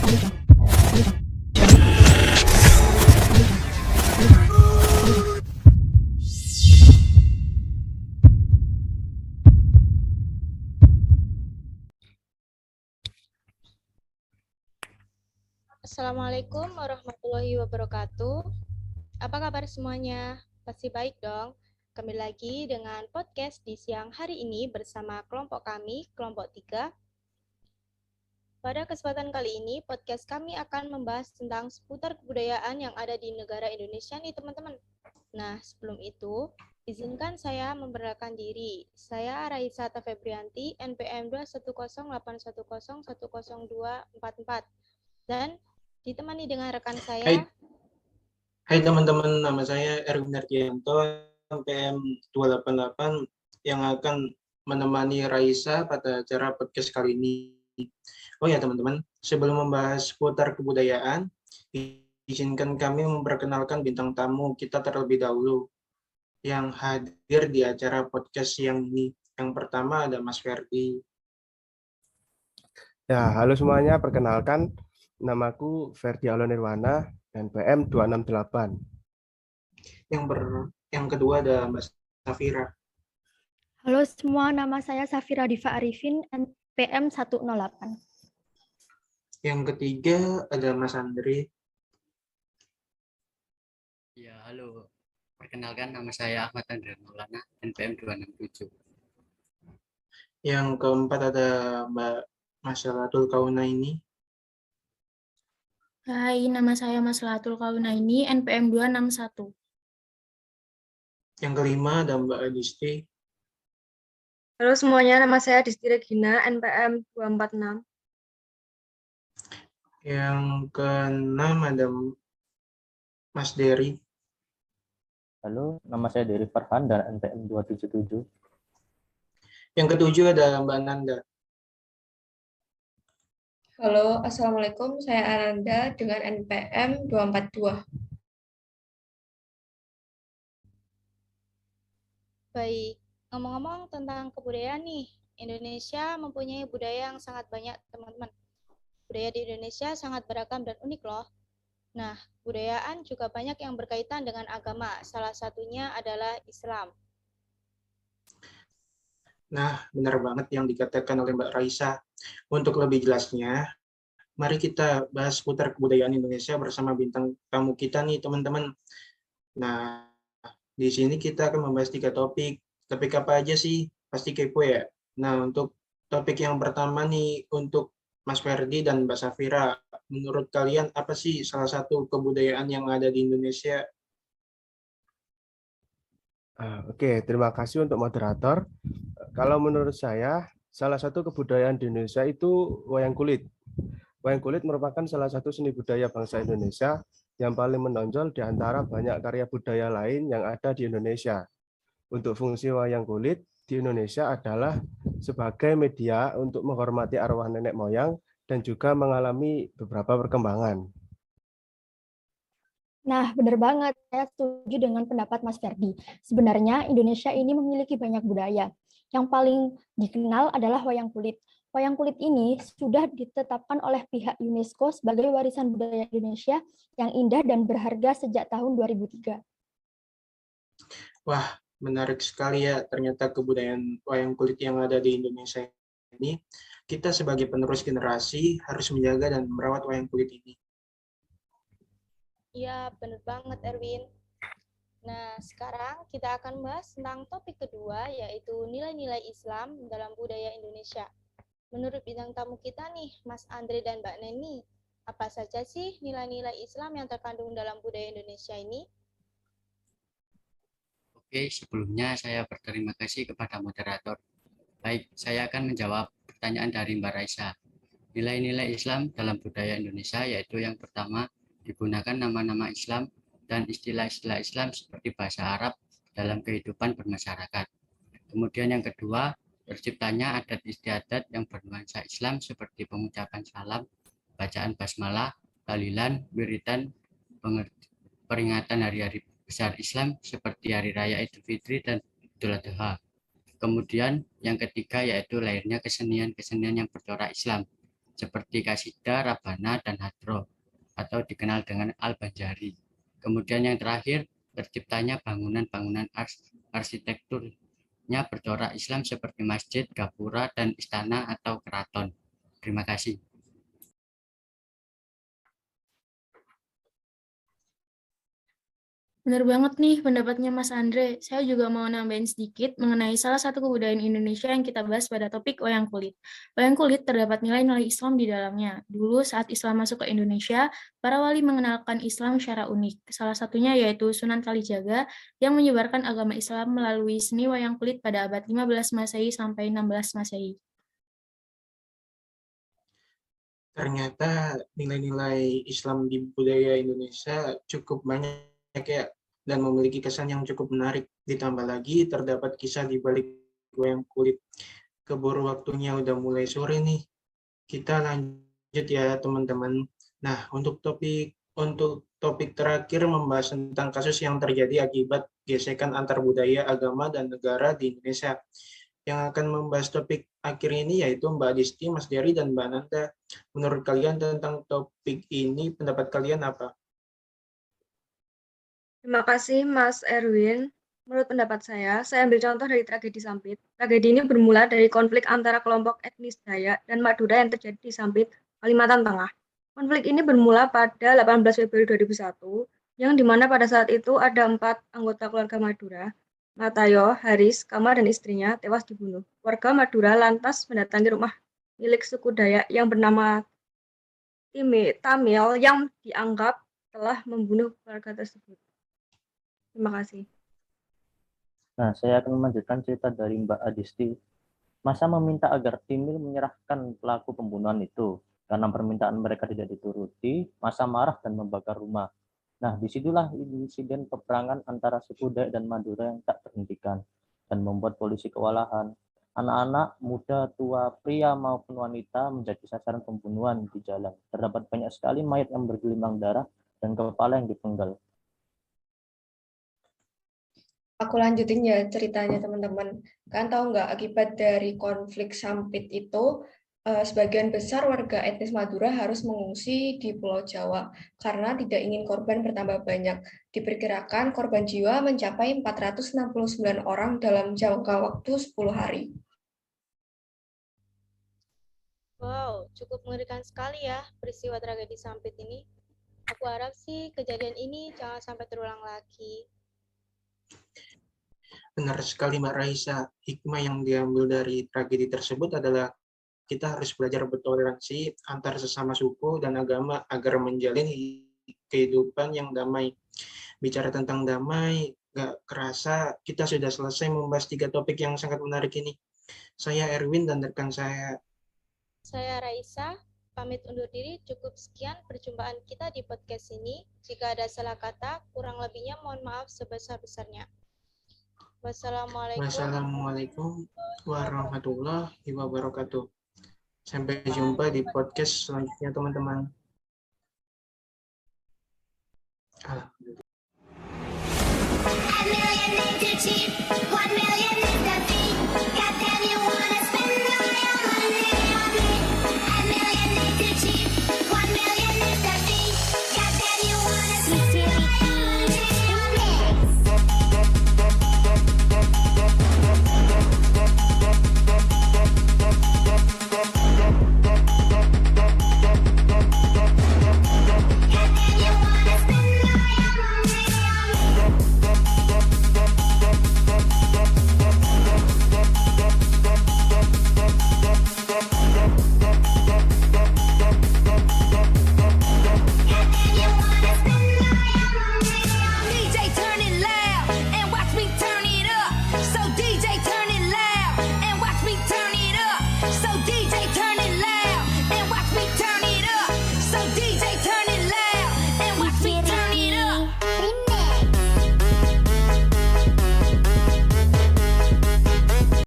Assalamualaikum warahmatullahi wabarakatuh. Apa kabar semuanya? Pasti baik dong. Kembali lagi dengan podcast di siang hari ini bersama kelompok kami, kelompok 3. Pada kesempatan kali ini, podcast kami akan membahas tentang seputar kebudayaan yang ada di negara Indonesia nih teman-teman. Nah, sebelum itu, izinkan saya memperkenalkan diri. Saya Raisa Febrianti, NPM 21081010244. Dan ditemani dengan rekan saya. Hai teman-teman, nama saya Erwin Ardianto, NPM 288 yang akan menemani Raisa pada acara podcast kali ini. Oh ya teman-teman, sebelum membahas seputar kebudayaan, izinkan kami memperkenalkan bintang tamu kita terlebih dahulu yang hadir di acara podcast siang ini. Yang pertama ada Mas Ferdi. Ya, halo semuanya, perkenalkan namaku Ferdi Alonirwana, NPM 268. Yang kedua ada Mbak Safira. Halo semua, nama saya Safira Diva Arifin, NPM 108. Yang ketiga ada Mas Andre. Ya, halo. Perkenalkan nama saya Ahmad Andrea Maulana, NPM 267. Yang keempat ada Mbak Masyaratul Kaunaini. Hai, nama saya Maslahatul Kaunaini, NPM 261. Yang kelima ada Mbak Adisti. Halo semuanya, nama saya Disti Regina, NPM 246. Yang keenam ada Mas Dery. Halo, nama saya Dery Farhan dan NPM 277. Yang ketujuh ada Mbak Nanda. Halo, Assalamualaikum, saya Ananda dengan NPM 242. Baik, ngomong-ngomong tentang kebudayaan nih, Indonesia mempunyai budaya yang sangat banyak, teman-teman. Budaya di Indonesia sangat beragam dan unik loh. Nah, kebudayaan juga banyak yang berkaitan dengan agama, salah satunya adalah Islam. Nah, benar banget yang dikatakan oleh Mbak Raisa. Untuk lebih jelasnya, mari kita bahas seputar kebudayaan Indonesia bersama bintang tamu kita nih, teman-teman. Nah, di sini kita akan membahas 3 topik. Topik apa aja sih? Pasti kepo ya. Nah, untuk topik yang pertama nih, untuk Mas Ferdi dan Mbak Safira, menurut kalian apa sih salah satu kebudayaan yang ada di Indonesia? Oke, terima kasih untuk moderator. Kalau menurut saya, salah satu kebudayaan di Indonesia itu wayang kulit. Wayang kulit merupakan salah satu seni budaya bangsa Indonesia yang paling menonjol di antara banyak karya budaya lain yang ada di Indonesia. Untuk fungsi wayang kulit di Indonesia adalah sebagai media untuk menghormati arwah nenek moyang dan juga mengalami beberapa perkembangan. Nah, benar banget. Saya setuju dengan pendapat Mas Ferdi. Sebenarnya Indonesia ini memiliki banyak budaya. Yang paling dikenal adalah wayang kulit. Wayang kulit ini sudah ditetapkan oleh pihak UNESCO sebagai warisan budaya Indonesia yang indah dan berharga sejak tahun 2003. Wah, menarik sekali ya ternyata kebudayaan wayang kulit yang ada di Indonesia ini. Kita sebagai penerus generasi harus menjaga dan merawat wayang kulit ini. Iya, benar banget Erwin. Nah, sekarang kita akan bahas tentang topik kedua, yaitu nilai-nilai Islam dalam budaya Indonesia. Menurut bintang tamu kita nih, Mas Andre dan Mbak Neni, apa saja sih nilai-nilai Islam yang terkandung dalam budaya Indonesia ini? Oke, sebelumnya saya berterima kasih kepada moderator. Baik, saya akan menjawab pertanyaan dari Mbak Raisa. Nilai-nilai Islam dalam budaya Indonesia yaitu yang pertama, digunakan nama-nama Islam dan istilah-istilah Islam seperti bahasa Arab dalam kehidupan bermasyarakat. Kemudian yang kedua, terciptanya adat istiadat yang bernuansa Islam seperti pengucapan salam, bacaan basmalah, tahlilan, wiridan, peringatan hari-hari besar Islam seperti Hari Raya Idul Fitri dan Idul Adha. Kemudian yang ketiga yaitu lahirnya kesenian-kesenian yang bercorak Islam seperti Kasida, Rabana, dan Hadroh, atau dikenal dengan Al-Banjari. Kemudian yang terakhir, terciptanya bangunan-bangunan arsitekturnya bercorak Islam seperti masjid, gapura, dan istana atau keraton. Terima kasih. Benar banget nih pendapatnya Mas Andre. Saya juga mau nambahin sedikit mengenai salah satu kebudayaan Indonesia yang kita bahas pada topik wayang kulit. Wayang kulit terdapat nilai-nilai Islam di dalamnya. Dulu saat Islam masuk ke Indonesia, para wali mengenalkan Islam secara unik. Salah satunya yaitu Sunan Kalijaga yang menyebarkan agama Islam melalui seni wayang kulit pada abad 15 Masehi sampai 16 Masehi. Ternyata nilai-nilai Islam di budaya Indonesia cukup banyak ya, dan memiliki kesan yang cukup menarik. Ditambah lagi terdapat kisah di balik wayang kulit. Keburu waktunya udah mulai sore nih. Kita lanjut ya teman-teman. Nah, untuk topik terakhir membahas tentang kasus yang terjadi akibat gesekan antar budaya, agama, dan negara di Indonesia. Yang akan membahas topik akhir ini yaitu Mbak Disti, Mas Dery, dan Mbak Nanda. Menurut kalian tentang topik ini, pendapat kalian apa? Terima kasih Mas Erwin. Menurut pendapat saya ambil contoh dari tragedi Sampit. Tragedi ini bermula dari konflik antara kelompok etnis Dayak dan Madura yang terjadi di Sampit, Kalimantan Tengah. Konflik ini bermula pada 18 Februari 2001, yang dimana pada saat itu ada 4 anggota keluarga Madura, Matayo, Haris, Kamar, dan istrinya tewas dibunuh. Warga Madura lantas mendatangi rumah milik suku Dayak yang bernama Tamil yang dianggap telah membunuh keluarga tersebut. Terima kasih. Nah, saya akan melanjutkan cerita dari Mbak Adisti. Masa meminta agar Timil menyerahkan pelaku pembunuhan itu. Karena permintaan mereka tidak dituruti, masa marah dan membakar rumah. Nah, disitulah insiden peperangan antara suku Dayak dan Madura yang tak terhentikan dan membuat polisi kewalahan. Anak-anak, muda, tua, pria maupun wanita menjadi sasaran pembunuhan di jalan. Terdapat banyak sekali mayat yang bergelimang darah dan kepala yang dipenggal. Aku lanjutin ya ceritanya teman-teman. Kan tahu nggak akibat dari konflik Sampit itu sebagian besar warga etnis Madura harus mengungsi di Pulau Jawa karena tidak ingin korban bertambah banyak. Diperkirakan korban jiwa mencapai 469 orang dalam jangka waktu 10 hari. Wow, cukup mengerikan sekali ya peristiwa tragedi Sampit ini. Aku harap sih kejadian ini jangan sampai terulang lagi. Benar sekali Mbak Raisa, hikmah yang diambil dari tragedi tersebut adalah kita harus belajar bertoleransi antar sesama suku dan agama agar menjalin kehidupan yang damai. Bicara tentang damai, gak kerasa kita sudah selesai membahas 3 topik yang sangat menarik ini. Saya Erwin dan rekan saya Raisa, pamit undur diri. Cukup sekian perjumpaan kita di podcast ini. Jika ada salah kata, kurang lebihnya mohon maaf sebesar-besarnya. Wassalamualaikum warahmatullahi wabarakatuh. Sampai jumpa di podcast selanjutnya teman-teman.